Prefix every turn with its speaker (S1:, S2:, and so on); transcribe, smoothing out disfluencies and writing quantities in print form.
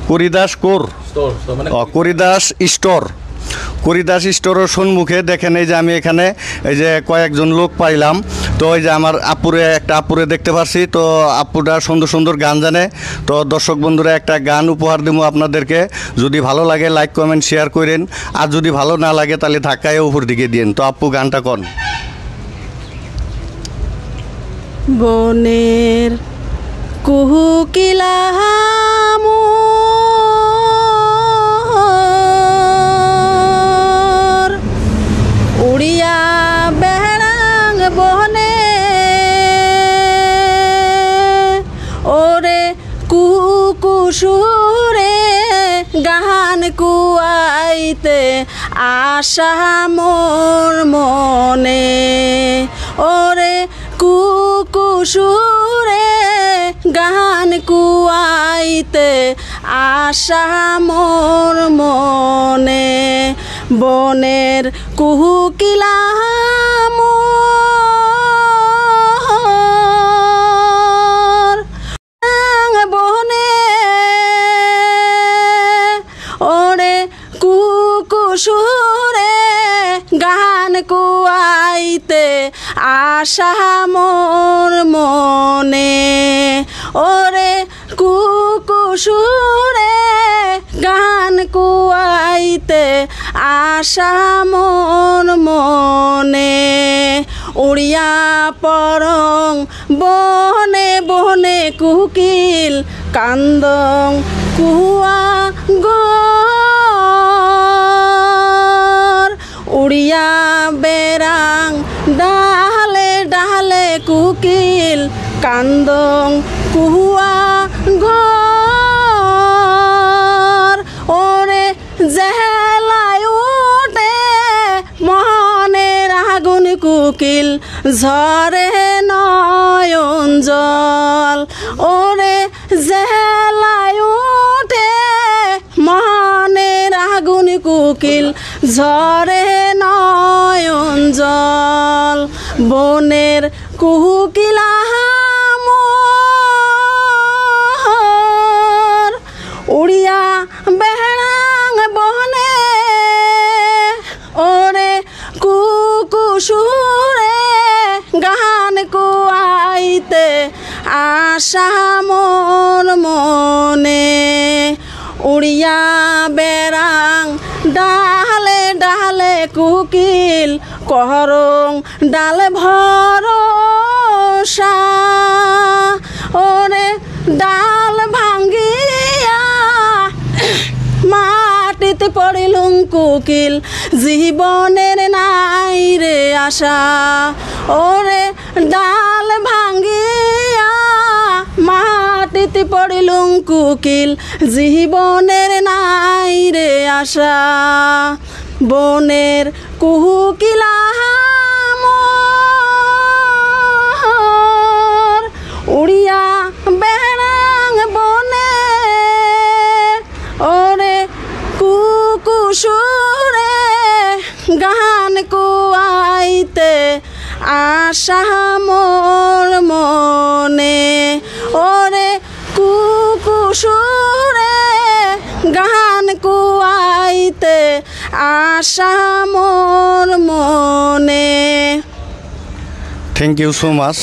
S1: করিদাস core করিদাস store. করিদাস স্টোরের সম্মুখে দেখেন এই যে আমি এখানে এই যে কয়েকজন লোক পাইলাম। তো ওই যে আমার একটা আপুরে দেখতে পাচ্ছি। তো আপুটা সুন্দর সুন্দর গান জানে। তো দর্শক বন্ধুরা একটা গান উপহার দেবো আপনাদেরকে। যদি ভালো লাগে লাইক কমেন্ট শেয়ার করেন, আর যদি ভালো না লাগে তাহলে ধাক্কায় উপর দিকে দিন। তো আপু গানটা কন।
S2: বনের কুহুকিলা উড়িয়া বেড়াং বনে ওরে কুকুসুরে গান কুয়াইতে আশা মোর মনে ওরে কুকুসুরে গান কুয়াইতে আশা মোর মনে বনের কুহুকিলা বনে ওরে কুকুসুরে গান কুয়াইতে আশা মোর মনে ওরে কুকুসুরে গান কুয়াইতে আশা মোর মনে উড়িয়া পরং বনে বনে কুকিল কান্দং কুয়া গর উড়িয়া বেড়াং ডালে ডালে কুকিল কান্দং কুয়া ঘর ওরে জেলায় ওঠে মনের আগুন কুকিল ঝরে নয়ন জল ওরে জেলায় ওঠে মনের আগুন কুকিল ঝরে নয়ন জল বনের কুহুকিলা উড়িয়া বেড়াং বনে ওরে কুকুসুরে গান কুয়াইতে আশা মোর মনে উড়িয়া বেড়াং ডালে ডালে কুকিল করং ডাল ভরসা ওরে ডাল ভাঙ্গিয়া মাটিতে পড়িলুম কুকিল জীবনের নাই রে আশা ওরে ডাল ভাঙ্গিয়া মাটিতে পড়িলুম কুকিল জীবনের নাই রে আশা বনের কুহুকিলা উড়িয়া বেড়াং বনে ওরে কুকুসুরে গান কুয়াইতে আশা মোর মনে ওরে কুকুসুরে গান কুয়াইতে আশা মোর মনে।
S1: Thank you so much.